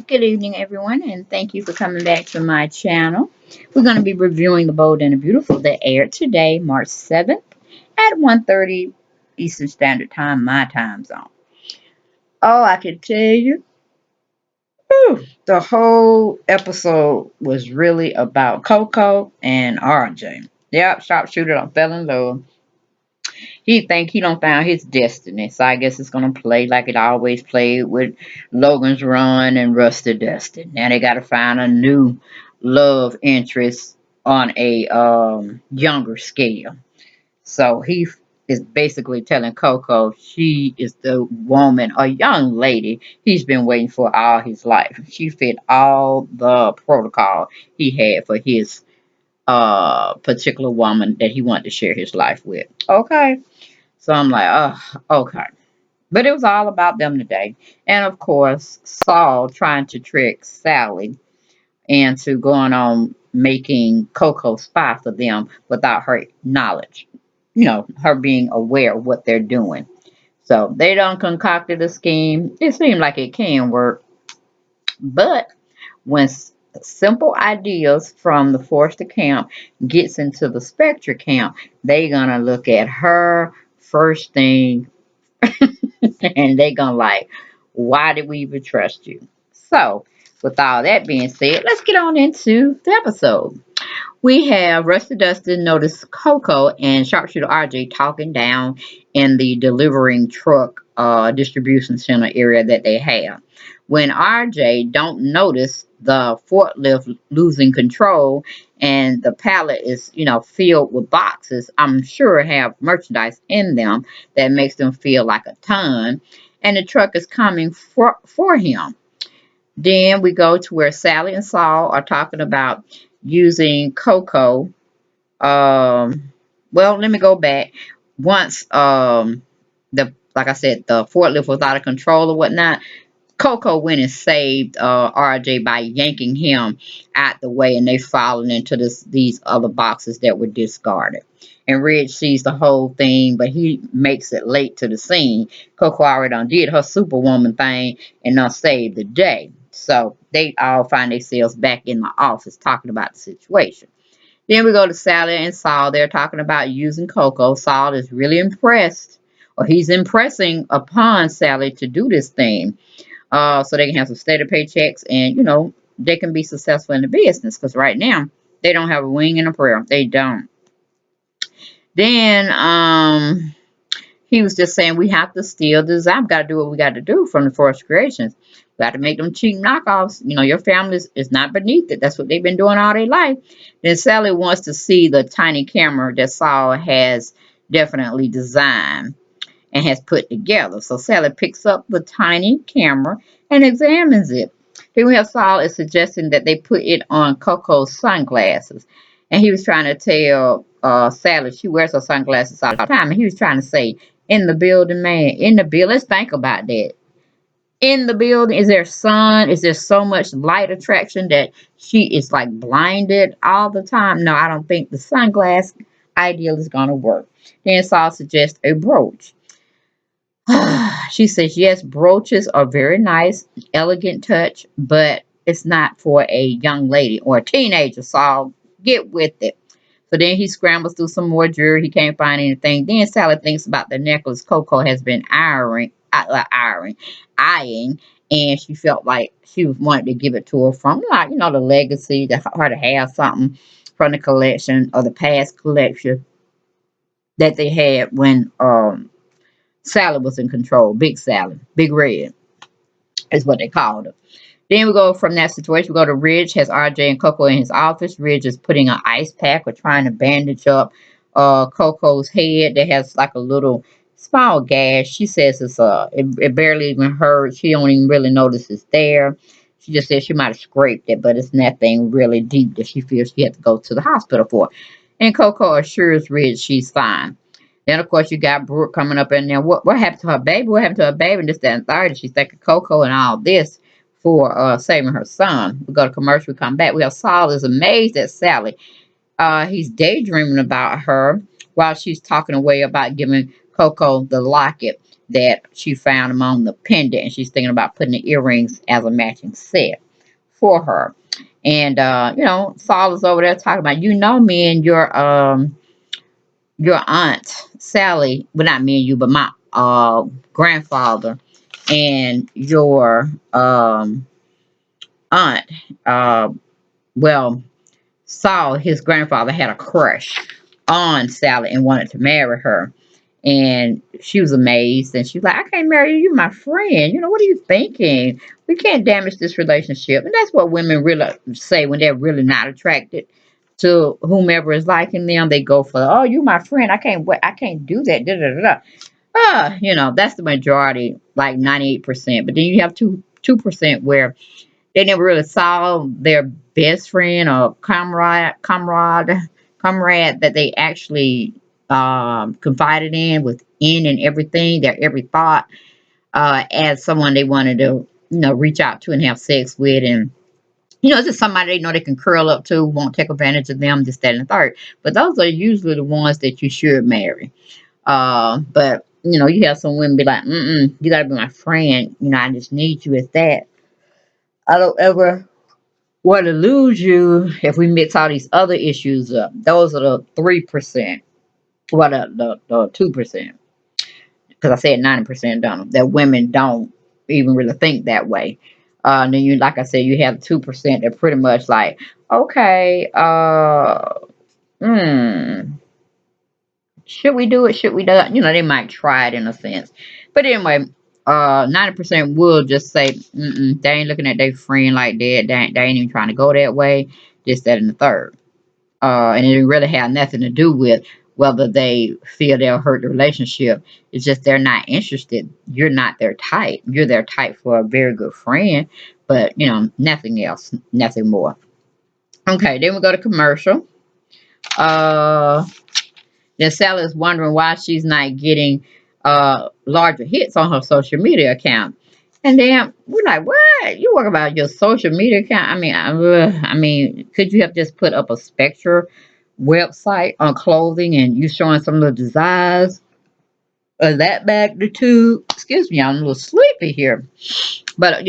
Good evening, everyone, and thank you for coming back to my channel. We're going to be reviewing The Bold and the Beautiful that aired today, March 7th at 1:30 Eastern Standard Time, my time zone. Oh, I can tell you, the whole episode was really about Coco and RJ. Yep, sharpshooter done fell in love. He think he don't found his destiny, so I guess it's gonna play like it always played with Logan's Run and Rusty Dusty. Now they gotta find a new love interest on a younger scale. So he is basically telling Coco she is the woman, a young lady he's been waiting for all his life. She fit all the protocol he had for his particular woman that he wanted to share his life with. Okay. So I'm like, oh, okay. But it was all about them today. And of course, Saul trying to trick Sally into going on making Coco spy for them without her knowledge. Her being aware of what they're doing. So they done concocted a scheme. It seemed like it can work. But when simple ideas from the Forster camp gets into the Spectre camp, they gonna look at her first thing and they gonna like, why did we even trust you? So, with all that being said, let's get on into the episode. We have Rusty Dustin notice Coco and Sharpshooter RJ talking down in the delivering truck distribution center area that they have. When RJ don't notice the forklift losing control and the pallet is, filled with boxes, I'm sure have merchandise in them that makes them feel like a ton, and the truck is coming for him. Then we go to where Sally and Saul are talking about using Coco. Well, let me go back. Once the like I said, the forklift was out of control or whatnot, Coco went and saved RJ by yanking him out the way, and they fallen into these other boxes that were discarded. And Ridge sees the whole thing, but he makes it late to the scene. Coco already done did her superwoman thing and done saved the day. So they all find themselves back in the office talking about the situation. Then we go to Sally and Saul. They're talking about using Coco. Saul is really impressed, or he's impressing upon Sally to do this thing so they can have some steady paychecks and, they can be successful in the business because right now they don't have a wing and a prayer. They don't. Then he was just saying we have to steal the design. We got to do what we got to do from the Forest Creations. We got to make them cheap knockoffs. Your family is not beneath it. That's what they've been doing all their life. Then Sally wants to see the tiny camera that Saul has definitely designed and has put together. So Sally picks up the tiny camera and examines it. Then we have Saul is suggesting that they put it on Coco's sunglasses. And he was trying to tell Sally she wears her sunglasses all the time. And he was trying to say, in the building, man, in the building, let's think about that. In the building, is there sun? Is there so much light attraction that she is like blinded all the time? No, I don't think the sunglass ideal is going to work. Then Saul suggests a brooch. She says, yes, brooches are very nice, elegant touch, but it's not for a young lady or a teenager. So get with it. So then he scrambles through some more jewelry. He can't find anything. Then Sally thinks about the necklace Coco has been eyeing, and she felt like she wanted to give it to her from, like, the legacy, that her to have something from the collection or the past collection that they had when Sally was in control. Big Sally, Big Red is what they called her. Then we go from that situation. We go to Ridge has RJ and Coco in his office. Ridge is putting an ice pack or trying to bandage up Coco's head that has like a little small gash. She says it barely even hurts. She don't even really notice it's there. She just says she might have scraped it, but it's nothing really deep that she feels she had to go to the hospital for. And Coco assures Ridge she's fine. Then, of course, you got Brooke coming up in there. What happened to her baby? What happened to her baby? And this, that, and third. She's thinking Coco and all this for saving her son. We go to commercial. We come back. We have Saul is amazed at Sally. He's daydreaming about her while she's talking away about giving Coco the locket. that she found among the pendant, and she's thinking about putting the earrings as a matching set for her. And Saul is over there talking about, me and your aunt Sally, well, not me and you, but my grandfather and your aunt. Uh, well, Saul, his grandfather, had a crush on Sally and wanted to marry her. And she was amazed, and she was like, I can't marry you, you're my friend. What are you thinking? We can't damage this relationship. And that's what women really say when they're really not attracted to whomever is liking them. They go for, oh, you my friend. I can't do that. Da, da, da, da. That's the majority, like 98%. But then you have 2% where they never really saw their best friend or comrade that they actually confided in within and everything, their every thought, as someone they wanted to, reach out to and have sex with. And, just somebody they know they can curl up to, won't take advantage of them, this, that, and the third. But those are usually the ones that you should marry. But, you have some women be like, you got to be my friend. I just need you as that. I don't ever want to lose you if we mix all these other issues up. Those are the 3%. Well, the 2%. Because I said 90% don't. That women don't even really think that way. And then like I said, you have 2% that pretty much like, okay, hmm, should we do it? Should we do it? They might try it in a sense. But anyway, 90% will just say, they ain't looking at their friend like that. They ain't even trying to go that way. This, that, and the third. And it really have nothing to do with whether they feel they'll hurt the relationship. It's just they're not interested. You're not their type. You're their type for a very good friend, but nothing else, nothing more. Okay, then we go to commercial. Uh, then Sally is wondering why she's not getting larger hits on her social media account. And then we're like, what? You work about your social media account? I mean, could you have just put up a Spectre website on clothing and you showing some of the designs of that magnitude? Excuse me, I'm a little sleepy here. But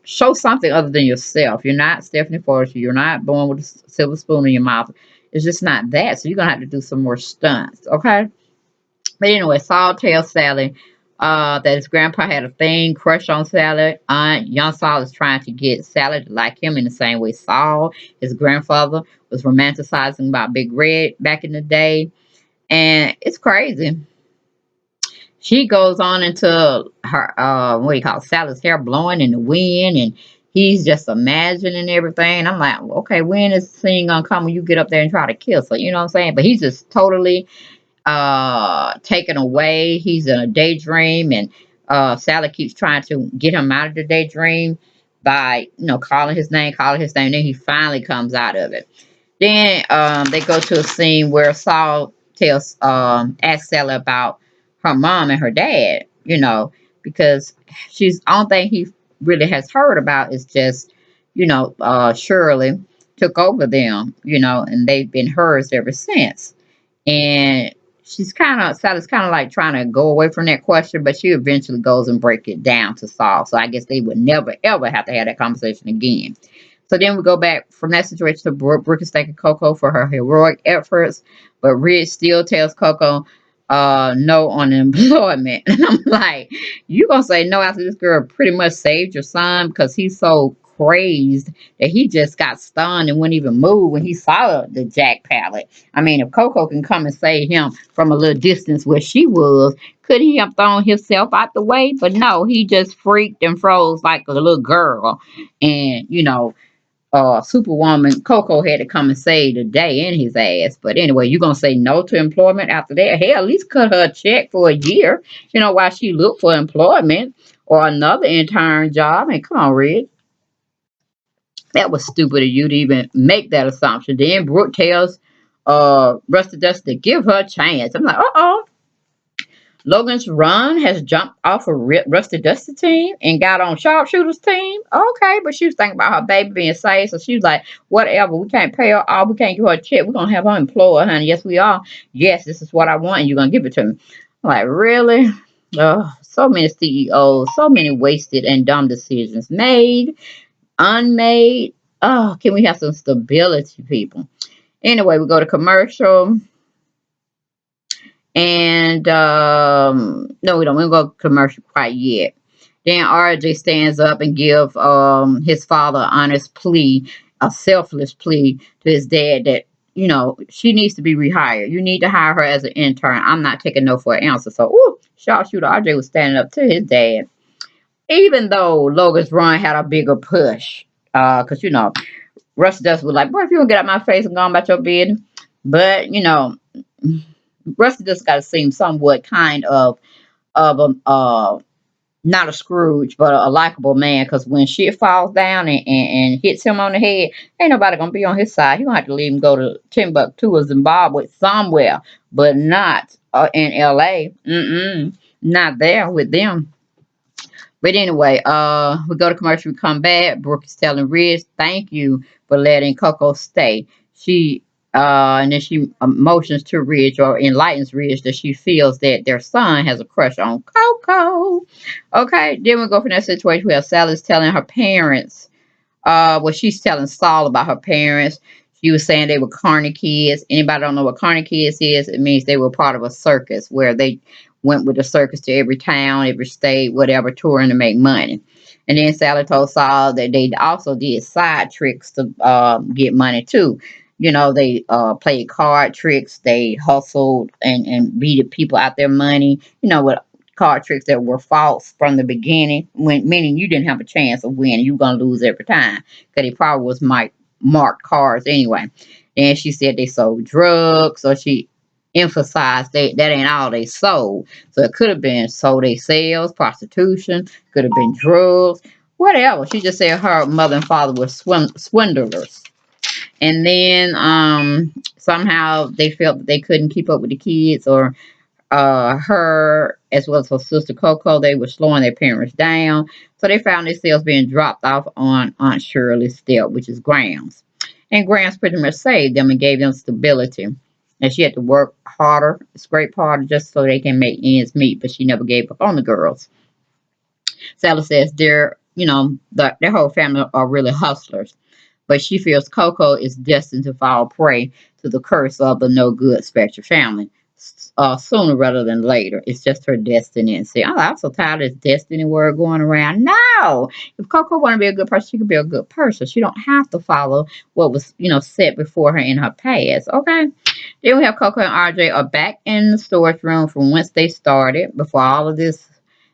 show something other than yourself. You're not Stephanie Forrester. You're not born with a silver spoon in your mouth. It's just not that. So you're gonna have to do some more stunts, okay? But anyway, Saul tells Sally that his grandpa had a thing, crush on Sally. Young Saul is trying to get Sally to like him in the same way Saul, his grandfather, was romanticizing about Big Red back in the day. And it's crazy. She goes on into her, what do you call it, Sally's hair blowing in the wind, and he's just imagining everything. I'm like, okay, when is the scene gonna come when you get up there and try to kiss her? You know what I'm saying? But he's just totally taken away. He's in a daydream, and Sally keeps trying to get him out of the daydream by calling his name. Then he finally comes out of it. Then they go to a scene where Saul asks Sally about her mom and her dad. Because she's only thing he really has heard about is just Shirley took over them. And they've been hers ever since. And Sally's kind of like trying to go away from that question, but she eventually goes and break it down to Saul. So I guess they would never ever have to have that conversation again. So then we go back from that situation to Brooke. Brooke is thanking Coco for her heroic efforts, but Rich still tells Coco no on employment. And I'm like, you gonna say no after this girl pretty much saved your son because he's so crazed that he just got stunned and wouldn't even move when he saw the Jack pallet. I mean, if Coco can come and save him from a little distance where she was, could he have thrown himself out the way? But no, he just freaked and froze like a little girl. And, Superwoman Coco had to come and save the day in his ass. But anyway, you gonna say no to employment after that? Hell, at least cut her a check for a year, while she looked for employment or another intern job. And come on, Red. That was stupid of you to even make that assumption. Then Brooke tells Rusty Dusty to give her a chance. I'm like, uh-oh. Logan's run has jumped off of Rusty Dusty team and got on Sharpshooter's team. Okay, but she was thinking about her baby being safe, so she was like, whatever, we can't pay her off, we can't give her a check, we're gonna have her employed, honey. Yes, we are. Yes, this is what I want, and you're gonna give it to me. I'm like, really? So many CEOs, so many wasted and dumb decisions made, unmade. Oh, can we have some stability, people? Anyway, we go to commercial. And no, we don't. We don't go commercial quite yet. Then RJ stands up and give his father an honest plea, a selfless plea to his dad that she needs to be rehired. You need to hire her as an intern. I'm not taking no for an answer. So, sharpshooter RJ was standing up to his dad, even though Logan's Run had a bigger push. Because Russ Dust was like, boy, if you don't get out my face and go on about your business. But Rusty just got to seem somewhat kind of a not a Scrooge, but a likable man. Because when shit falls down and hits him on the head, ain't nobody gonna be on his side. He gonna have to leave him go to Timbuktu or Zimbabwe somewhere, but not in L.A. Not there with them. But anyway, we go to commercial, we come back. Brooke is telling Riz, thank you for letting Coco stay. And then she motions to Ridge or enlightens Ridge that she feels that their son has a crush on Coco. Okay, then we go from that situation where Sally's telling her parents she's telling Saul about her parents. She was saying they were carny kids. Anybody don't know what carny kids is? It means they were part of a circus where they went with the circus to every town, every state, whatever, touring to make money. And then Sally told Saul that they also did side tricks to get money too. They played card tricks. They hustled and beat people out their money. With card tricks that were false from the beginning, meaning you didn't have a chance of winning. You were gonna lose every time because they probably was marked cards anyway. And she said they sold drugs, so she emphasized that ain't all they sold. So it could have been sold they sales, prostitution, could have been drugs, whatever. She just said her mother and father were swindlers. And then somehow they felt that they couldn't keep up with the kids, or her as well as her sister Coco, they were slowing their parents down. So they found themselves being dropped off on Aunt Shirley's step, which is Grams. And Grams pretty much saved them and gave them stability. And she had to work harder, scrape harder, just so they can make ends meet, but she never gave up on the girls. Sally says their whole family are really hustlers, but she feels Coco is destined to fall prey to the curse of the no good Spectre family sooner rather than later. It's just her destiny. And see, I'm so tired of this destiny word going around. No, if Coco want to be a good person, she can be a good person. She don't have to follow what was set before her in her past. Okay. Then we have Coco and RJ are back in the storage room from whence they started before all of this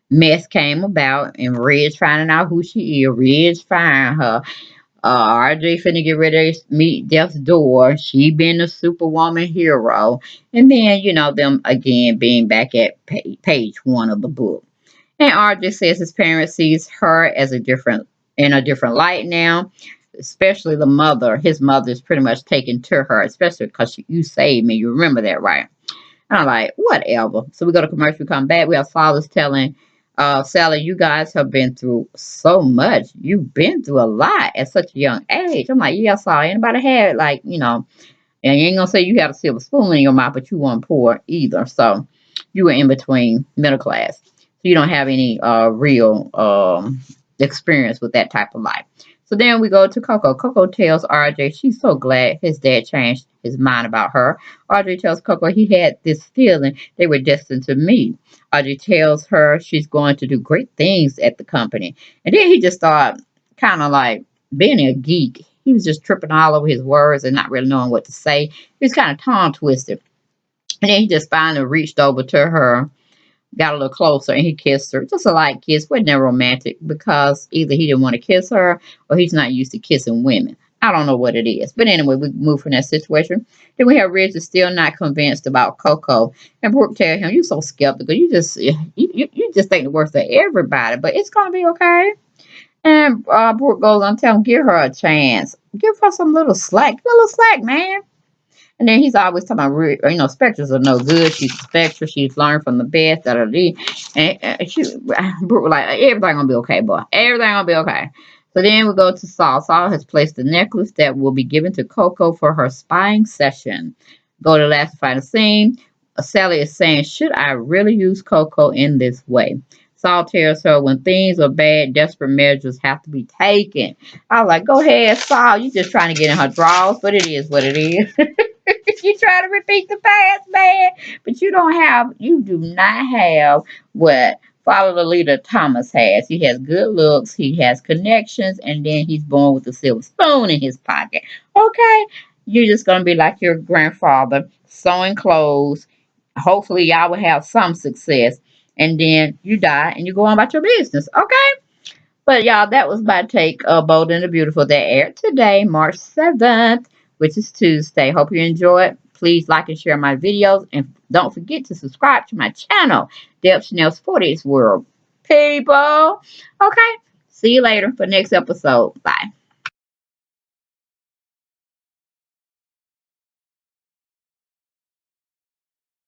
mess came about, and Red's finding out who she is. Red's firing her. RJ finna get ready to meet Death's Door. She been a superwoman hero. And then, them again being back at page 1 of the book. And RJ says his parents sees her as in a different light now. Especially the mother. His mother is pretty much taken to her, especially because you saved me. You remember that, right? And I'm like, whatever. So we go to commercial, we come back. We have fathers telling Sally, you guys have been through so much. You've been through a lot at such a young age. I'm like, yeah, sorry. Anybody had and you ain't gonna say you had a silver spoon in your mouth, but you weren't poor either. So you were in between middle class. So you don't have any real experience with that type of life. So then we go to Coco. Coco tells RJ she's so glad his dad changed his mind about her. RJ tells Coco he had this feeling they were destined to meet. RJ tells her she's going to do great things at the company. And then he just started kind of like being a geek. He was just tripping all over his words and not really knowing what to say. He was kind of tongue twisted. And then he just finally reached over to her, got a little closer, and he kissed her. Just a light kiss, wasn't that romantic, because either he didn't want to kiss her or he's not used to kissing women. I don't know what it is. But anyway, we move from that situation. Then we have Ridge is still not convinced about Coco. And Brooke tells him, you're so skeptical. You just think the worst of everybody, but it's gonna be okay. And Brooke goes on to tell him, give her a chance. Give her some little slack. Give her a little slack, man. And then he's always talking about, specters are no good. She's a spectre. She's learned from the best. Da, da, da. And Brooke was like, everything gonna be okay, boy. Everything gonna be okay. So then we go to Saul. Saul has placed the necklace that will be given to Coco for her spying session. Go to the last final scene. Sally is saying, should I really use Coco in this way? Saul tells her, when things are bad, desperate measures have to be taken. I was like, go ahead, Saul. You just trying to get in her drawers, but it is what it is. You try to repeat the past, man, but you do not have what Follow the Leader Thomas has. He has good looks, he has connections, and then he's born with a silver spoon in his pocket. Okay, you're just gonna be like your grandfather, sewing clothes. Hopefully, y'all will have some success, and then you die and you go on about your business. Okay. But y'all, that was my take of Bold and the Beautiful that aired today, March 7th, which is Tuesday. Hope you enjoy it. Please like and share my videos. And don't forget to subscribe to my channel, Deb Chanel's 40s World. People. Okay. See you later for next episode. Bye.